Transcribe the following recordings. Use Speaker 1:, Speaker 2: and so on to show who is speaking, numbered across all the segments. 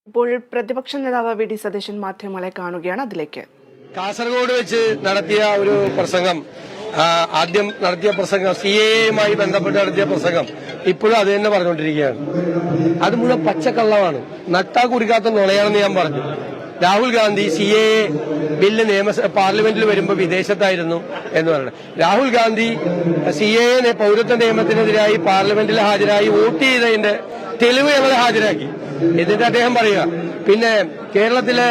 Speaker 1: ഇപ്പോൾ പ്രതിപക്ഷ നേതാവ് വി ഡി സതീശൻ മാധ്യമങ്ങളെ കാണുകയാണ്. അതിലേക്ക്
Speaker 2: കാസർഗോഡ് വെച്ച് നടത്തിയ ഒരു പ്രസംഗം, ആദ്യം നടത്തിയ പ്രസംഗം CAA-യുമായി ബന്ധപ്പെട്ട് നടത്തിയ പ്രസംഗം ഇപ്പോഴും അത് തന്നെ പറഞ്ഞുകൊണ്ടിരിക്കുകയാണ്. അത് മുഴുവൻ പച്ചക്കള്ളമാണ്, നട്ടാ കുടിക്കാത്ത നുണയാണെന്ന് ഞാൻ പറഞ്ഞു. രാഹുൽ ഗാന്ധി CAA ബില്ല് പാർലമെന്റിൽ വരുമ്പോൾ വിദേശത്തായിരുന്നു എന്ന് പറയുന്നത്. രാഹുൽ ഗാന്ധി CAA പൌരത്വ നിയമത്തിനെതിരായി പാർലമെന്റിൽ ഹാജരായി വോട്ട് ചെയ്തതിന്റെ തെളിവ് ഞങ്ങൾ ഹാജരാക്കി. എന്നിട്ട് അദ്ദേഹം പറയുക, പിന്നെ കേരളത്തിലെ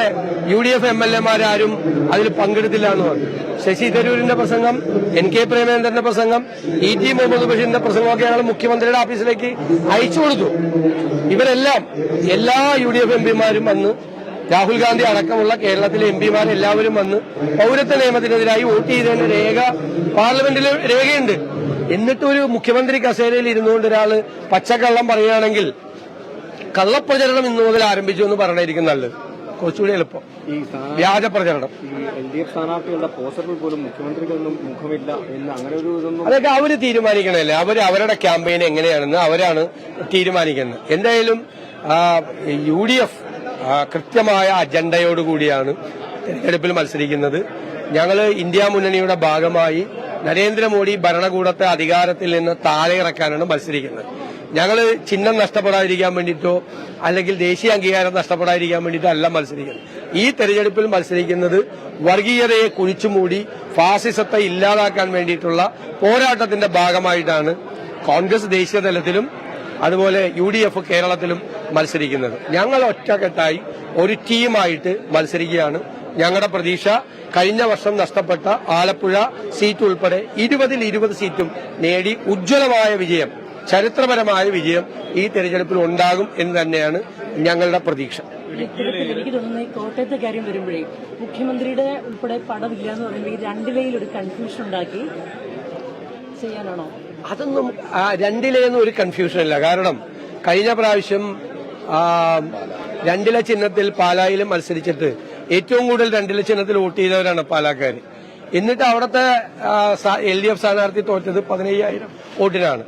Speaker 2: UDF MLA-മാരും അതിൽ പങ്കെടുത്തില്ല എന്ന് പറഞ്ഞു. ശശി തരൂരിന്റെ പ്രസംഗം, NK പ്രേമേന്ദ്രന്റെ പ്രസംഗം, ET മുഹമ്മദ് ബഷീറിന്റെ പ്രസംഗമൊക്കെ ഞങ്ങൾ മുഖ്യമന്ത്രിയുടെ ഓഫീസിലേക്ക് അയച്ചു കൊടുത്തു. ഇവരെല്ലാം എല്ലാ UDF MP-മാരും വന്ന്, രാഹുൽ ഗാന്ധി അടക്കമുള്ള കേരളത്തിലെ MP-മാരെല്ലാവരും വന്ന് പൌരത്വ നിയമത്തിനെതിരായി വോട്ട് ചെയ്തതിന്റെ രേഖ പാർലമെന്റിൽ രേഖയുണ്ട്. എന്നിട്ടൊരു മുഖ്യമന്ത്രി കസേരയിൽ ഇരുന്നുകൊണ്ട് ഒരാള് പച്ചക്കള്ളം പറയുകയാണെങ്കിൽ കള്ളപ്രചരണം ഇന്നു മുതൽ ആരംഭിച്ചു എന്ന് പറഞ്ഞിരിക്കും നല്ലത്, കുറച്ചുകൂടി എളുപ്പം.
Speaker 3: ഈ
Speaker 2: വ്യാജ പ്രചരണം,
Speaker 3: LDF സ്ഥാനാർത്ഥികളുടെ പോസ്റ്ററിൽ പോലും മുഖ്യമന്ത്രിക്കൊന്നും മുഖമില്ല എന്ന് അങ്ങനെ ഒരു ഇതൊന്നും
Speaker 2: അതൊക്കെ അവര് തീരുമാനിക്കണല്ലേ. അവരുടെ ക്യാമ്പയിൻ എങ്ങനെയാണെന്ന് അവരാണ് തീരുമാനിക്കുന്നത്. എന്തായാലും UDF കൃത്യമായ അജണ്ടയോടുകൂടിയാണ് തെരഞ്ഞെടുപ്പിൽ മത്സരിക്കുന്നത്. ഞങ്ങള് ഇന്ത്യ മുന്നണിയുടെ ഭാഗമായി നരേന്ദ്രമോദി ഭരണകൂടത്തെ അധികാരത്തിൽ നിന്ന് താഴെ ഇറക്കാനാണ് മത്സരിക്കുന്നത്. ഞങ്ങള് ചിഹ്നം നഷ്ടപ്പെടാതിരിക്കാൻ വേണ്ടിയിട്ടോ അല്ലെങ്കിൽ ദേശീയ അംഗീകാരം നഷ്ടപ്പെടാതിരിക്കാൻ വേണ്ടിയിട്ടോ അല്ല മത്സരിക്കുന്നത്. ഈ തെരഞ്ഞെടുപ്പിൽ മത്സരിക്കുന്നത് വർഗീയതയെ കുഴിച്ചുമൂടി ഫാസിസത്തെ ഇല്ലാതാക്കാൻ വേണ്ടിയിട്ടുള്ള പോരാട്ടത്തിന്റെ ഭാഗമായിട്ടാണ് കോൺഗ്രസ് ദേശീയ തലത്തിലും അതുപോലെ UDF കേരളത്തിലും മത്സരിക്കുന്നത്. ഞങ്ങൾ ഒറ്റക്കെട്ടായി ഒരു ടീമായിട്ട് മത്സരിക്കുകയാണ്. ഞങ്ങളുടെ പ്രതീക്ഷ കഴിഞ്ഞ വർഷം നഷ്ടപ്പെട്ട ആലപ്പുഴ സീറ്റ് ഉൾപ്പെടെ 20-ൽ 20 സീറ്റും നേടി ഉജ്ജ്വലമായ വിജയം, ചരിത്രപരമായ വിജയം ഈ തെരഞ്ഞെടുപ്പിൽ ഉണ്ടാകും എന്ന് തന്നെയാണ് ഞങ്ങളുടെ പ്രതീക്ഷ.
Speaker 4: എനിക്ക് തോന്നുന്നു ഈ കോട്ടയത്തെ കാര്യം വരുമ്പോഴേ മുഖ്യമന്ത്രിയുടെ ഉൾപ്പെടെ പടമില്ല എന്ന് പറയുമ്പോൾ ഈ രണ്ടിലയിൽ ഒരു കൺഫ്യൂഷൻ ഉണ്ടാക്കി ചെയ്യാനാണോ?
Speaker 2: അതൊന്നും രണ്ടിലെയൊന്നും ഒരു കൺഫ്യൂഷൻ ഇല്ല. കാരണം കഴിഞ്ഞ പ്രാവശ്യം രണ്ടില ചിഹ്നത്തിൽ പാലായിലും മത്സരിച്ചിട്ട് ഏറ്റവും കൂടുതൽ രണ്ടില ചിഹ്നത്തിൽ വോട്ട് ചെയ്തവരാണ് പാലാക്കാർ. എന്നിട്ട് അവിടുത്തെ LDF സ്ഥാനാർത്ഥി തോറ്റത് 15,000 വോട്ടിനാണ്.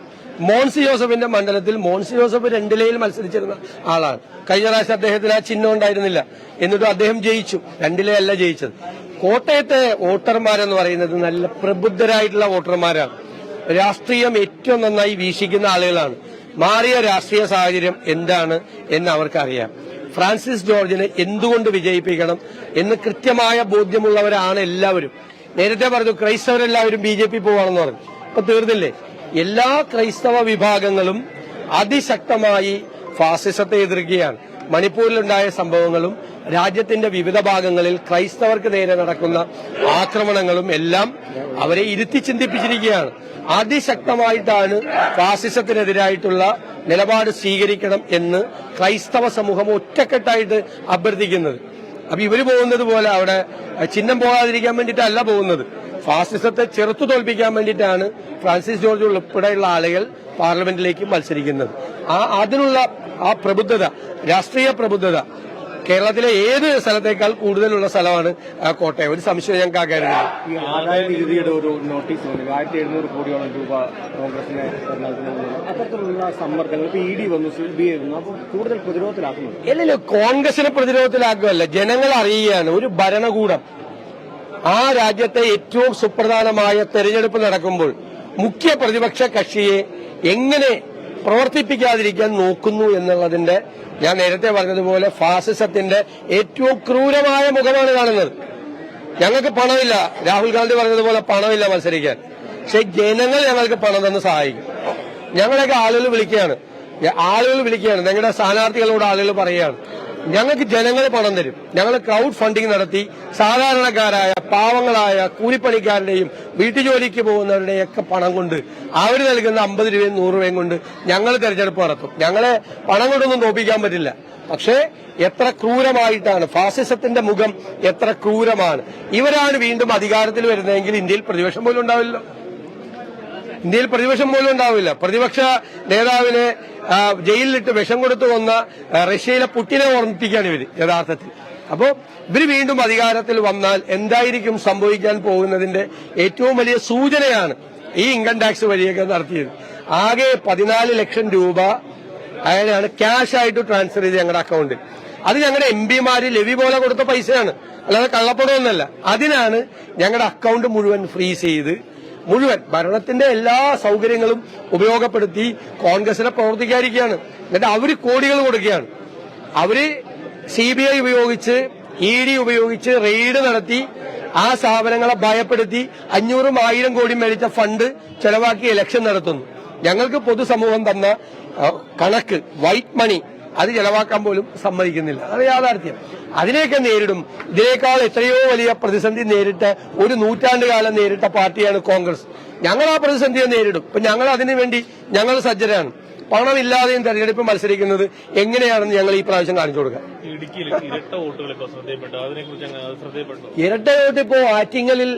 Speaker 2: മോൻസി ജോസഫിന്റെ മണ്ഡലത്തിൽ മോൻസി ജോസഫ് രണ്ടിലയിൽ മത്സരിച്ചിരുന്ന ആളാണ്. കഴിഞ്ഞ പ്രാവശ്യം അദ്ദേഹത്തിന് ആ ചിഹ്നം ഉണ്ടായിരുന്നില്ല, എന്നിട്ടും അദ്ദേഹം ജയിച്ചു. രണ്ടിലയല്ല ജയിച്ചത്. കോട്ടയത്തെ വോട്ടർമാരെന്ന് പറയുന്നത് നല്ല പ്രബുദ്ധരായിട്ടുള്ള വോട്ടർമാരാണ്. രാഷ്ട്രീയം ഏറ്റവും നന്നായി വീക്ഷിക്കുന്ന ആളുകളാണ്. മാറിയ രാഷ്ട്രീയ സാഹചര്യം എന്താണ് എന്ന് അവർക്കറിയാം. ഫ്രാൻസിസ് ജോർജിനെ എന്തുകൊണ്ട് വിജയിപ്പിക്കണം എന്ന് കൃത്യമായ ബോധ്യമുള്ളവരാണ് എല്ലാവരും. നേരത്തെ പറഞ്ഞു ക്രൈസ്തവരെല്ലാവരും BJP പോവാണെന്ന് പറഞ്ഞു, ഇപ്പൊ തീർന്നില്ലേ? എല്ലാ ക്രൈസ്തവ വിഭാഗങ്ങളും അതിശക്തമായി ഫാസിസത്തെ എതിർക്കുകയാണ്. മണിപ്പൂരിലുണ്ടായ സംഭവങ്ങളും രാജ്യത്തിന്റെ വിവിധ ഭാഗങ്ങളിൽ ക്രൈസ്തവർക്ക് നേരെ നടക്കുന്ന ആക്രമണങ്ങളും എല്ലാം അവരെ ഇരുത്തി ചിന്തിപ്പിച്ചിരിക്കുകയാണ്. അതിശക്തമായിട്ടാണ് ഫാസിസത്തിനെതിരായിട്ടുള്ള നിലപാട് സ്വീകരിക്കണം എന്ന് ക്രൈസ്തവ സമൂഹം ഒറ്റക്കെട്ടായിട്ട് അഭ്യർത്ഥിക്കുന്നത്. അപ്പൊ ഇവര് പോകുന്നത് പോലെ അവിടെ ചിഹ്നം പോകാതിരിക്കാൻ വേണ്ടിയിട്ടല്ല പോകുന്നത്, ഫാസിസത്തെ ചെറുത്തു തോൽപ്പിക്കാൻ വേണ്ടിയിട്ടാണ് ഫ്രാൻസിസ് ജോർജ് ഉൾപ്പെടെയുള്ള ആളുകൾ പാർലമെന്റിലേക്ക് മത്സരിക്കുന്നത്. അതിനുള്ള ആ പ്രബുദ്ധത, രാഷ്ട്രീയ പ്രബുദ്ധത കേരളത്തിലെ ഏത് സ്ഥലത്തേക്കാൾ കൂടുതലുള്ള സ്ഥലമാണ് കോട്ടയം. ഒരു സംശയം ഞങ്ങൾക്ക് ആ കാര്യമില്ല.
Speaker 3: ഈ ആദായ നികുതിയുടെ ഒരു നോട്ടീസ് 1700 കോടിയോളം രൂപ കോൺഗ്രസിന് അത്തരത്തിലുള്ള സമ്മർദ്ദങ്ങൾ ഇപ്പൊ ED വന്നു, CBI വന്നു, അപ്പൊ കൂടുതൽ പ്രതിരോധത്തിലാക്കുന്നു.
Speaker 2: ഇല്ലല്ലോ, കോൺഗ്രസിനെ പ്രതിരോധത്തിലാക്കുകയല്ല, ജനങ്ങൾ അറിയുകയാണ്. ഒരു ഭരണകൂടം ആ രാജ്യത്തെ ഏറ്റവും സുപ്രധാനമായ തെരഞ്ഞെടുപ്പ് നടക്കുമ്പോൾ മുഖ്യ പ്രതിപക്ഷ കക്ഷിയെ എങ്ങനെ പ്രവർത്തിപ്പിക്കാതിരിക്കാൻ നോക്കുന്നു എന്നുള്ളതിന്റെ, ഞാൻ നേരത്തെ പറഞ്ഞതുപോലെ ഫാസിസത്തിന്റെ ഏറ്റവും ക്രൂരമായ മുഖമാണ് കാണുന്നത്. ഞങ്ങൾക്ക് പണമില്ല, രാഹുൽ ഗാന്ധി പറഞ്ഞതുപോലെ പണമില്ല മത്സരിക്കാൻ, പക്ഷെ ജനങ്ങൾ ഞങ്ങൾക്ക് പണം തന്ന് സഹായിക്കും. ഞങ്ങളൊക്കെ ആളുകൾ വിളിക്കുകയാണ്, ഞങ്ങളുടെ സ്ഥാനാർത്ഥികളോട് ആളുകൾ പറയുകയാണ്, ഞങ്ങൾക്ക് ജനങ്ങൾ പണം തരും. ഞങ്ങൾ ക്രൗഡ് ഫണ്ടിങ് നടത്തി സാധാരണക്കാരായ പാവങ്ങളായ കൂലിപ്പണിക്കാരുടെയും വീട്ടുജോലിക്ക് പോകുന്നവരുടെയൊക്കെ പണം കൊണ്ട്, അവർ നൽകുന്ന 50 രൂപയും 100 രൂപയും കൊണ്ട് ഞങ്ങൾ തെരഞ്ഞെടുപ്പ് നടത്തും. ഞങ്ങളെ പണം കൊണ്ടൊന്നും തോൽപ്പിക്കാൻ പറ്റില്ല. പക്ഷേ എത്ര ക്രൂരമായിട്ടാണ് ഫാസിസത്തിന്റെ മുഖം, എത്ര ക്രൂരമാണ്. ഇവരാണ് വീണ്ടും അധികാരത്തിൽ വരുന്നതെങ്കിൽ ഇന്ത്യയിൽ പ്രതിപക്ഷം പോലും ഉണ്ടാവില്ല. പ്രതിപക്ഷ നേതാവിനെ ജയിലിലിട്ട് വിഷം കൊടുത്തു കൊന്ന റഷ്യയിലെ പുട്ടിനെ ഓർമ്മിപ്പിക്കുകയാണ് ഇവര് യഥാർത്ഥത്തിൽ. അപ്പോ ഇവര് വീണ്ടും അധികാരത്തിൽ വന്നാൽ എന്തായിരിക്കും സംഭവിക്കാൻ പോകുന്നതിന്റെ ഏറ്റവും വലിയ സൂചനയാണ് ഈ ഇൻകം ടാക്സ് വഴിയൊക്കെ നടത്തിയത്. ആകെ 14 ലക്ഷം രൂപ അയാളാണ് ക്യാഷ് ആയിട്ട് ട്രാൻസ്ഫർ ചെയ്ത് ഞങ്ങളുടെ അക്കൗണ്ടിൽ. അത് ഞങ്ങളുടെ എംപിമാര് ലെവി പോലെ കൊടുത്ത പൈസയാണ്, അല്ലാതെ കള്ളപ്പണമൊന്നുമല്ല. അതിനാണ് ഞങ്ങളുടെ അക്കൗണ്ട് മുഴുവൻ ഫ്രീസ് ചെയ്ത് മുഴുവൻ ഭരണത്തിന്റെ എല്ലാ സൗകര്യങ്ങളും ഉപയോഗപ്പെടുത്തി കോൺഗ്രസിനെ പ്രവർത്തിക്കാതിരിക്കുകയാണ്. എന്നിട്ട് അവര് കോടികൾ കൊടുക്കുകയാണ്. അവര് CBI ഉപയോഗിച്ച് ED ഉപയോഗിച്ച് റെയ്ഡ് നടത്തി ആ സ്ഥാപനങ്ങളെ ഭയപ്പെടുത്തി 500,000 കോടി മേടിച്ച ഫണ്ട് ചെലവാക്കി ഇലക്ഷൻ നടത്തുന്നു. ഞങ്ങൾക്ക് പൊതുസമൂഹം തന്ന കണക്ക് വൈറ്റ് മണി അത് ചെലവാക്കാൻ പോലും സമ്മതിക്കുന്നില്ല. അത് യാഥാർത്ഥ്യം. അതിനെയൊക്കെ നേരിടും. ഇതിനേക്കാൾ എത്രയോ വലിയ പ്രതിസന്ധി നേരിട്ട ഒരു നൂറ്റാണ്ട് കാലം നേരിട്ട പാർട്ടിയാണ് കോൺഗ്രസ്. ഞങ്ങൾ ആ പ്രതിസന്ധിയെ നേരിടും. ഇപ്പൊ ഞങ്ങൾ അതിനുവേണ്ടി ഞങ്ങൾ സജ്ജരാണ്. പണമില്ലാതെയും തെരഞ്ഞെടുപ്പ് മത്സരിക്കുന്നത് എങ്ങനെയാണെന്ന് ഞങ്ങൾ ഈ പ്രാവശ്യം കാണിച്ചു കൊടുക്കാം. ഇരട്ട വോട്ട് ഇപ്പോ ആറ്റിങ്ങലിൽ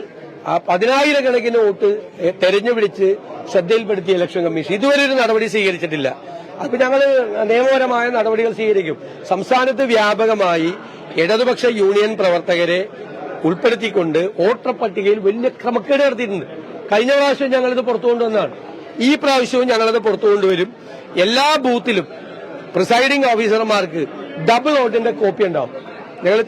Speaker 2: 10,000 കണക്കിന് വോട്ട് തെരഞ്ഞുപിടിച്ച് ശ്രദ്ധയിൽപ്പെടുത്തിയ ഇലക്ഷൻ കമ്മീഷൻ ഇതുവരെ ഒരു നടപടി സ്വീകരിച്ചിട്ടില്ല. അപ്പൊ ഞങ്ങൾ നിയമപരമായ നടപടികൾ സ്വീകരിക്കും. സംസ്ഥാനത്ത് വ്യാപകമായി ഇടതുപക്ഷ യൂണിയൻ പ്രവർത്തകരെ ഉൾപ്പെടുത്തിക്കൊണ്ട് വോട്ടർ പട്ടികയിൽ വലിയ ക്രമക്കേട് നടത്തിയിട്ടുണ്ട്. കഴിഞ്ഞ പ്രാവശ്യം ഞങ്ങളിത് പുറത്തു കൊണ്ടുവന്നതാണ്. ഈ പ്രാവശ്യവും ഞങ്ങളത് പുറത്തു കൊണ്ടുവരും. എല്ലാ ബൂത്തിലും പ്രിസൈഡിംഗ് ഓഫീസർമാർക്ക് ഡബിൾ വോട്ടിന്റെ കോപ്പി ഉണ്ടാവും. ഞങ്ങൾ